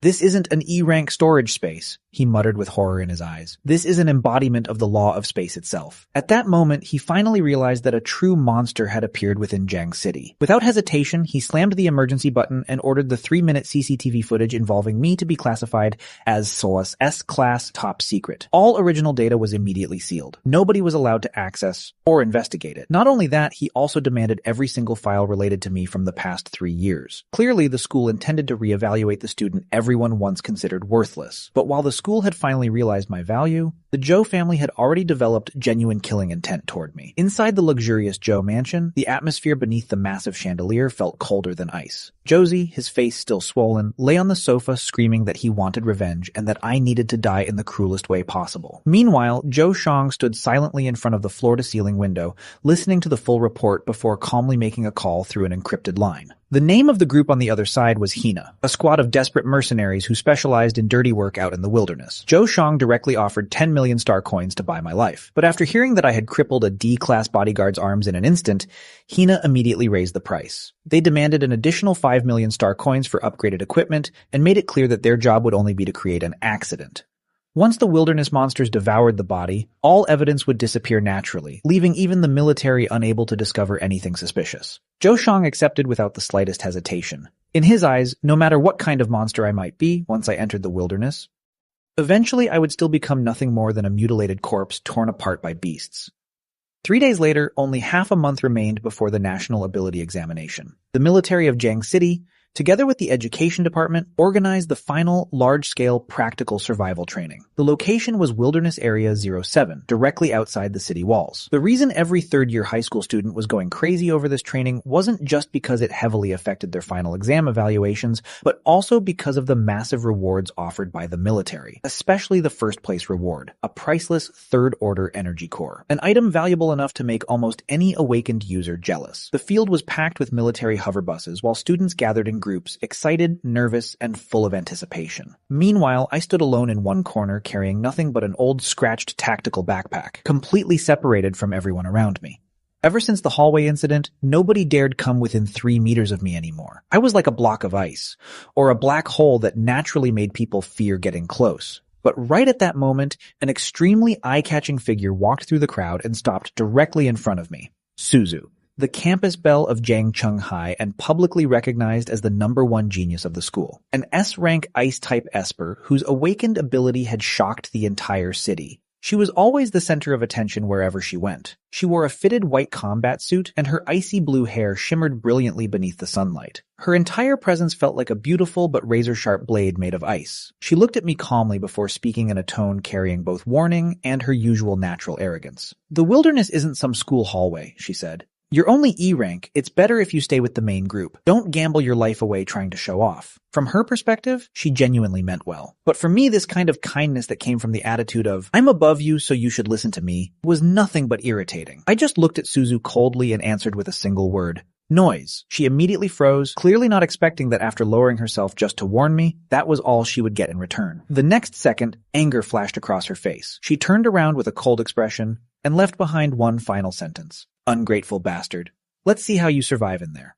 This isn't an E-rank storage space, he muttered with horror in his eyes. This is an embodiment of the law of space itself. At that moment, he finally realized that a true monster had appeared within Jiang City. Without hesitation, he slammed the emergency button and ordered the 3-minute CCTV footage involving me to be classified as SOLAS S-Class Top Secret. All original data was immediately sealed. Nobody was allowed to access or investigate it. Not only that, he also demanded every single file related to me from the past 3 years. Clearly, the school intended to reevaluate the student everyone once considered worthless. But while the school had finally realized my value, the Zhou family had already developed genuine killing intent toward me. Inside the luxurious Zhou mansion, the atmosphere beneath the massive chandelier felt colder than ice. Josie, his face still swollen, lay on the sofa screaming that he wanted revenge and that I needed to die in the cruelest way possible. Meanwhile, Zhou Shang stood silently in front of the floor-to-ceiling window, listening to the full report before calmly making a call through an encrypted line. The name of the group on the other side was Hina, a squad of desperate mercenaries who specialized in dirty work out in the wilderness. Zhou Shang directly offered 10 million star coins to buy my life. But after hearing that I had crippled a D-class bodyguard's arms in an instant, Hina immediately raised the price. They demanded an additional 5 million star coins for upgraded equipment and made it clear that their job would only be to create an accident. Once the wilderness monsters devoured the body, all evidence would disappear naturally, leaving even the military unable to discover anything suspicious. Zhou Shang accepted without the slightest hesitation. In his eyes, no matter what kind of monster I might be once I entered the wilderness, eventually I would still become nothing more than a mutilated corpse torn apart by beasts. 3 days later, only half a month remained before the national ability examination. The military of Jiang City, together with the education department, organized the final large-scale practical survival training. The location was Wilderness Area 07, directly outside the city walls. The reason every third-year high school student was going crazy over this training wasn't just because it heavily affected their final exam evaluations, but also because of the massive rewards offered by the military, especially the first-place reward, a priceless third-order energy core, an item valuable enough to make almost any awakened user jealous. The field was packed with military hover buses while students gathered in groups, excited, nervous, and full of anticipation. Meanwhile, I stood alone in one corner carrying nothing but an old scratched tactical backpack, completely separated from everyone around me. Ever since the hallway incident, nobody dared come within 3 meters of me anymore. I was like a block of ice, or a black hole that naturally made people fear getting close. But right at that moment, an extremely eye-catching figure walked through the crowd and stopped directly in front of me. Suzu, the campus belle of Jiangcheng High and publicly recognized as the #1 genius of the school. An S-rank ice-type Esper whose awakened ability had shocked the entire city. She was always the center of attention wherever she went. She wore a fitted white combat suit, and her icy blue hair shimmered brilliantly beneath the sunlight. Her entire presence felt like a beautiful but razor-sharp blade made of ice. She looked at me calmly before speaking in a tone carrying both warning and her usual natural arrogance. "The wilderness isn't some school hallway," she said. "You're only E-rank. It's better if you stay with the main group. Don't gamble your life away trying to show off." From her perspective, she genuinely meant well. But for me, this kind of kindness that came from the attitude of, "I'm above you, so you should listen to me," was nothing but irritating. I just looked at Suzu coldly and answered with a single word. "Noise." She immediately froze, clearly not expecting that after lowering herself just to warn me, that was all she would get in return. The next second, anger flashed across her face. She turned around with a cold expression and left behind one final sentence. "Ungrateful bastard. Let's see how you survive in there."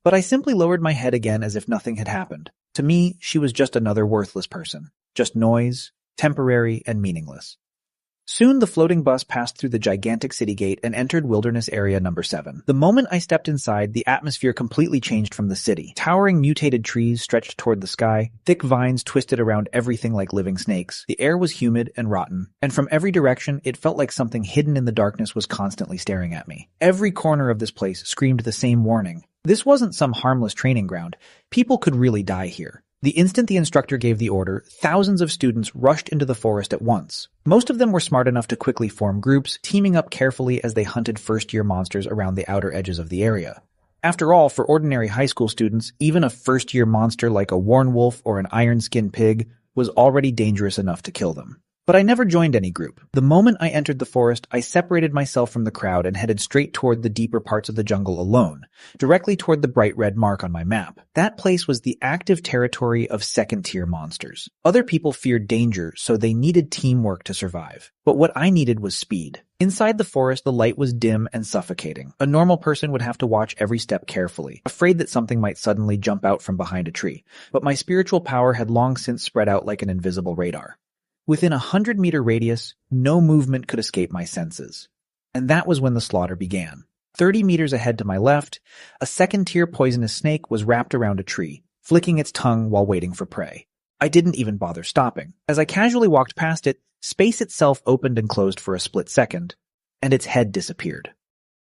But I simply lowered my head again as if nothing had happened. To me, she was just another worthless person. Just noise, temporary and meaningless. Soon the floating bus passed through the gigantic city gate and entered Wilderness Area 7. The moment I stepped inside, the atmosphere completely changed from the city. Towering mutated trees stretched toward the sky, thick vines twisted around everything like living snakes. The air was humid and rotten, and from every direction it felt like something hidden in the darkness was constantly staring at me. Every corner of this place screamed the same warning. This wasn't some harmless training ground. People could really die here. The instant the instructor gave the order, thousands of students rushed into the forest at once. Most of them were smart enough to quickly form groups, teaming up carefully as they hunted first-year monsters around the outer edges of the area. After all, for ordinary high school students, even a first-year monster like a warn wolf or an iron-skinned pig was already dangerous enough to kill them. But I never joined any group. The moment I entered the forest, I separated myself from the crowd and headed straight toward the deeper parts of the jungle alone, directly toward the bright red mark on my map. That place was the active territory of second-tier monsters. Other people feared danger, so they needed teamwork to survive. But what I needed was speed. Inside the forest, the light was dim and suffocating. A normal person would have to watch every step carefully, afraid that something might suddenly jump out from behind a tree. But my spiritual power had long since spread out like an invisible radar. Within a 100-meter radius, no movement could escape my senses. And that was when the slaughter began. 30 meters ahead to my left, a second-tier poisonous snake was wrapped around a tree, flicking its tongue while waiting for prey. I didn't even bother stopping. As I casually walked past it, space itself opened and closed for a split second, and its head disappeared.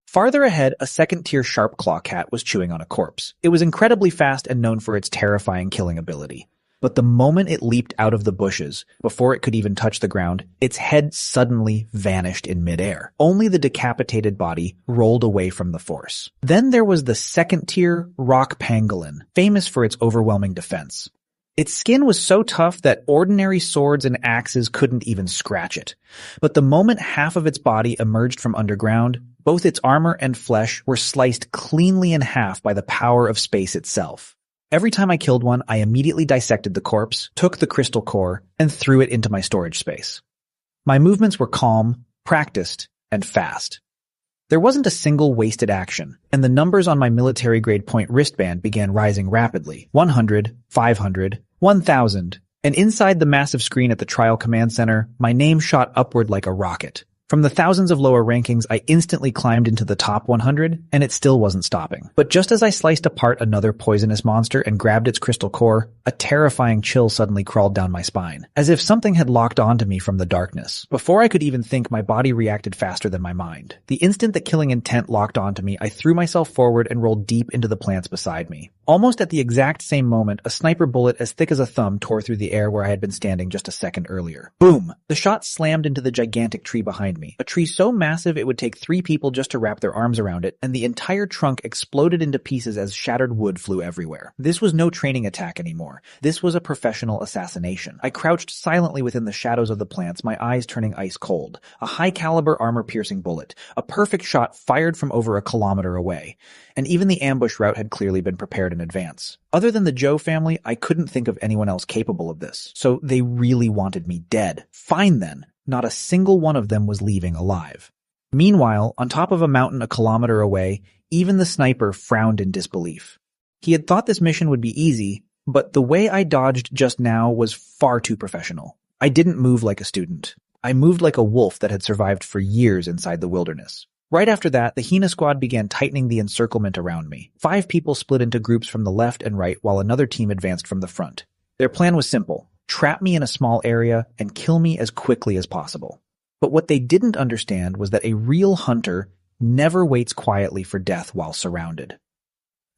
Farther ahead, a second-tier sharp claw cat was chewing on a corpse. It was incredibly fast and known for its terrifying killing ability. But the moment it leaped out of the bushes, before it could even touch the ground, its head suddenly vanished in midair. Only the decapitated body rolled away from the force. Then there was the second-tier rock pangolin, famous for its overwhelming defense. Its skin was so tough that ordinary swords and axes couldn't even scratch it. But the moment half of its body emerged from underground, both its armor and flesh were sliced cleanly in half by the power of space itself. Every time I killed one, I immediately dissected the corpse, took the crystal core, and threw it into my storage space. My movements were calm, practiced, and fast. There wasn't a single wasted action, and the numbers on my military-grade point wristband began rising rapidly. 100, 500, 1,000, and inside the massive screen at the Trial Command Center, my name shot upward like a rocket. From the thousands of lower rankings, I instantly climbed into the top 100, and it still wasn't stopping. But just as I sliced apart another poisonous monster and grabbed its crystal core, a terrifying chill suddenly crawled down my spine, as if something had locked onto me from the darkness. Before I could even think, my body reacted faster than my mind. The instant the killing intent locked onto me, I threw myself forward and rolled deep into the plants beside me. Almost at the exact same moment, a sniper bullet as thick as a thumb tore through the air where I had been standing just a second earlier. Boom! The shot slammed into the gigantic tree behind me. A tree so massive it would take 3 people just to wrap their arms around it, and the entire trunk exploded into pieces as shattered wood flew everywhere. This was no training attack anymore. This was a professional assassination. I crouched silently within the shadows of the plants, my eyes turning ice cold. A high-caliber armor-piercing bullet. A perfect shot fired from over a kilometer away. And even the ambush route had clearly been prepared in advance. Other than the Joe family, I couldn't think of anyone else capable of this. So they really wanted me dead. Fine then. Not a single one of them was leaving alive. Meanwhile, on top of a mountain a kilometer away, even the sniper frowned in disbelief. He had thought this mission would be easy, but the way I dodged just now was far too professional. I didn't move like a student. I moved like a wolf that had survived for years inside the wilderness. Right after that, the Hina squad began tightening the encirclement around me. 5 people split into groups from the left and right while another team advanced from the front. Their plan was simple: trap me in a small area and kill me as quickly as possible. But what they didn't understand was that a real hunter never waits quietly for death while surrounded.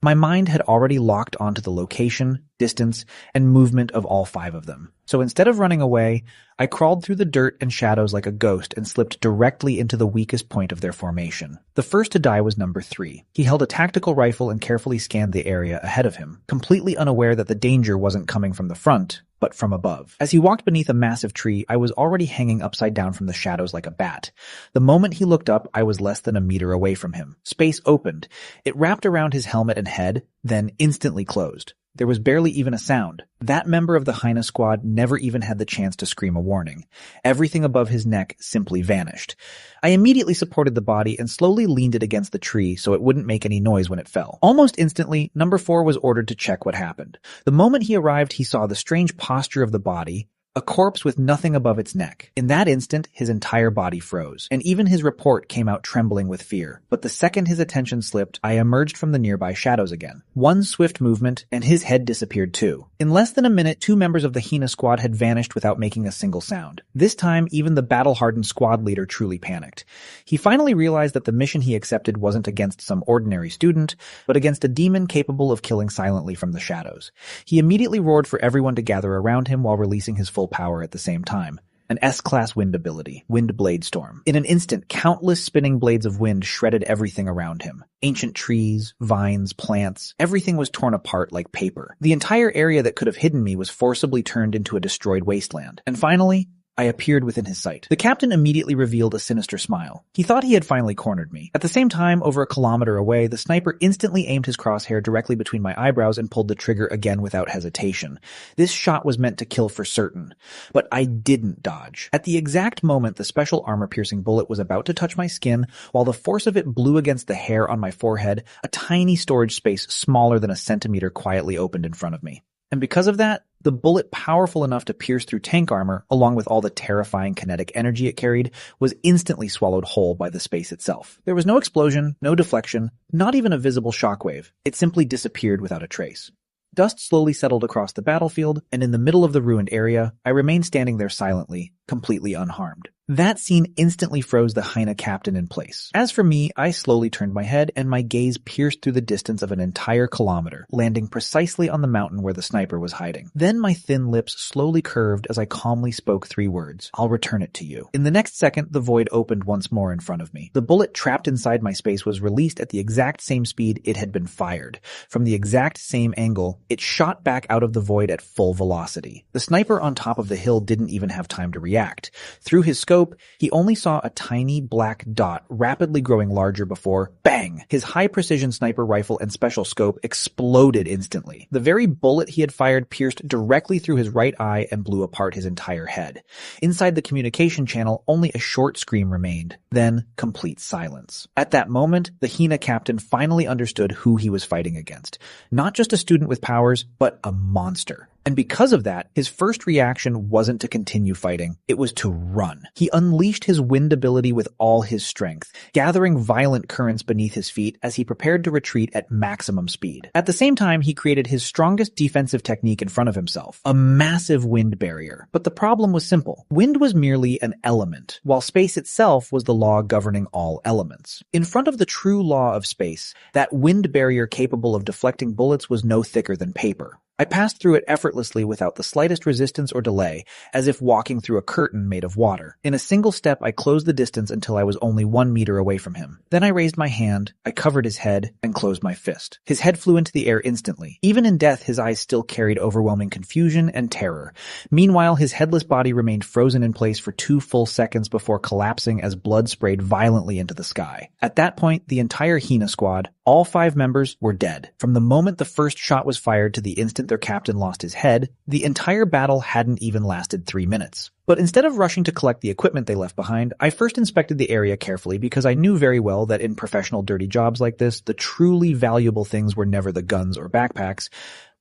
My mind had already locked onto the location, distance, and movement of all 5 of them. So instead of running away, I crawled through the dirt and shadows like a ghost and slipped directly into the weakest point of their formation. The first to die was number 3. He held a tactical rifle and carefully scanned the area ahead of him, completely unaware that the danger wasn't coming from the front, but from above. As he walked beneath a massive tree, I was already hanging upside down from the shadows like a bat. The moment he looked up, I was less than a meter away from him. Space opened. It wrapped around his helmet and head, then instantly closed. There was barely even a sound. That member of the Hina squad never even had the chance to scream a warning. Everything above his neck simply vanished. I immediately supported the body and slowly leaned it against the tree so it wouldn't make any noise when it fell. Almost instantly, number 4 was ordered to check what happened. The moment he arrived, he saw the strange posture of the body, a corpse with nothing above its neck. In that instant, his entire body froze, and even his report came out trembling with fear. But the second his attention slipped, I emerged from the nearby shadows again. One swift movement, and his head disappeared too. In less than a minute, 2 members of the Hina squad had vanished without making a single sound. This time, even the battle-hardened squad leader truly panicked. He finally realized that the mission he accepted wasn't against some ordinary student, but against a demon capable of killing silently from the shadows. He immediately roared for everyone to gather around him while releasing his full power at the same time. An S-class wind ability, Wind Blade Storm. In an instant, countless spinning blades of wind shredded everything around him. Ancient trees, vines, plants, everything was torn apart like paper. The entire area that could have hidden me was forcibly turned into a destroyed wasteland. And finally, I appeared within his sight. The captain immediately revealed a sinister smile. He thought he had finally cornered me. At the same time, over a kilometer away, the sniper instantly aimed his crosshair directly between my eyebrows and pulled the trigger again without hesitation. This shot was meant to kill for certain, but I didn't dodge. At the exact moment the special armor-piercing bullet was about to touch my skin, while the force of it blew against the hair on my forehead, a tiny storage space smaller than a centimeter quietly opened in front of me. And because of that, the bullet powerful enough to pierce through tank armor, along with all the terrifying kinetic energy it carried, was instantly swallowed whole by the space itself. There was no explosion, no deflection, not even a visible shockwave. It simply disappeared without a trace. Dust slowly settled across the battlefield, and in the middle of the ruined area, I remained standing there silently, completely unharmed. That scene instantly froze the Hina captain in place. As for me, I slowly turned my head and my gaze pierced through the distance of an entire kilometer, landing precisely on the mountain where the sniper was hiding. Then my thin lips slowly curved as I calmly spoke 3 words. I'll return it to you. In the next second, the void opened once more in front of me. The bullet trapped inside my space was released at the exact same speed it had been fired. From the exact same angle, it shot back out of the void at full velocity. The sniper on top of the hill didn't even have time to react. Through his scope, he only saw a tiny black dot rapidly growing larger before, bang! His high-precision sniper rifle and special scope exploded instantly. The very bullet he had fired pierced directly through his right eye and blew apart his entire head. Inside the communication channel, only a short scream remained. Then, complete silence. At that moment, the Hina captain finally understood who he was fighting against. Not just a student with powers, but a monster. And because of that, his first reaction wasn't to continue fighting, it was to run. He unleashed his wind ability with all his strength, gathering violent currents beneath his feet as he prepared to retreat at maximum speed. At the same time, he created his strongest defensive technique in front of himself, a massive wind barrier. But the problem was simple. Wind was merely an element, while space itself was the law governing all elements. In front of the true law of space, that wind barrier capable of deflecting bullets was no thicker than paper. I passed through it effortlessly without the slightest resistance or delay, as if walking through a curtain made of water. In a single step, I closed the distance until I was only 1 meter away from him. Then I raised my hand, I covered his head, and closed my fist. His head flew into the air instantly. Even in death, his eyes still carried overwhelming confusion and terror. Meanwhile, his headless body remained frozen in place for 2 full seconds before collapsing as blood sprayed violently into the sky. At that point, the entire Hina squad, all 5 members, were dead. From the moment the first shot was fired to the instant their captain lost his head, the entire battle hadn't even lasted 3 minutes. But instead of rushing to collect the equipment they left behind, I first inspected the area carefully because I knew very well that in professional dirty jobs like this, the truly valuable things were never the guns or backpacks,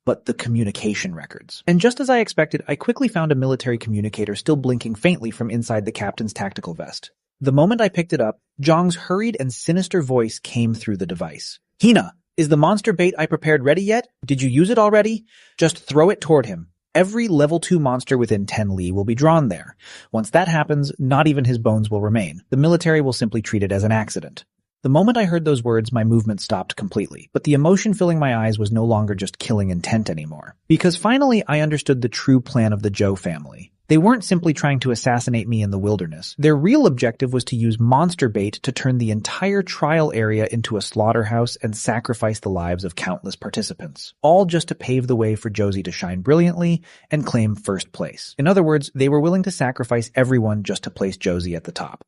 but the communication records. And just as I expected, I quickly found a military communicator still blinking faintly from inside the captain's tactical vest. The moment I picked it up, Zhang's hurried and sinister voice came through the device. "Hina, is the monster bait I prepared ready yet? Did you use it already? Just throw it toward him. Every level 2 monster within 10 li will be drawn there. Once that happens, not even his bones will remain. The military will simply treat it as an accident." The moment I heard those words, my movement stopped completely, but the emotion filling my eyes was no longer just killing intent anymore. Because finally I understood the true plan of the Zhou family. They weren't simply trying to assassinate me in the wilderness. Their real objective was to use monster bait to turn the entire trial area into a slaughterhouse and sacrifice the lives of countless participants. All just to pave the way for Josie to shine brilliantly and claim first place. In other words, they were willing to sacrifice everyone just to place Josie at the top.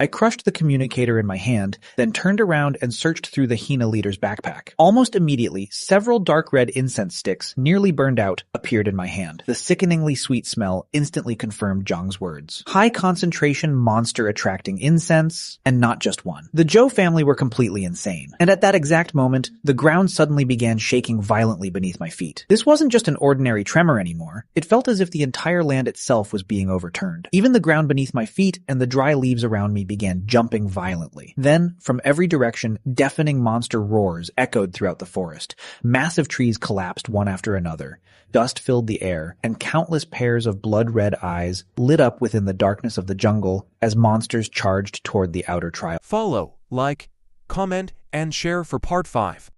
I crushed the communicator in my hand, then turned around and searched through the Hina leader's backpack. Almost immediately, several dark red incense sticks, nearly burned out, appeared in my hand. The sickeningly sweet smell instantly confirmed Zhang's words. High concentration monster attracting incense, and not just one. The Zhou family were completely insane. And at that exact moment, the ground suddenly began shaking violently beneath my feet. This wasn't just an ordinary tremor anymore. It felt as if the entire land itself was being overturned. Even the ground beneath my feet and the dry leaves around me began jumping violently. Then, from every direction, deafening monster roars echoed throughout the forest. Massive trees collapsed one after another. Dust filled the air, and countless pairs of blood-red eyes lit up within the darkness of the jungle as monsters charged toward the outer trial. Follow, like, comment, and share for Part 5.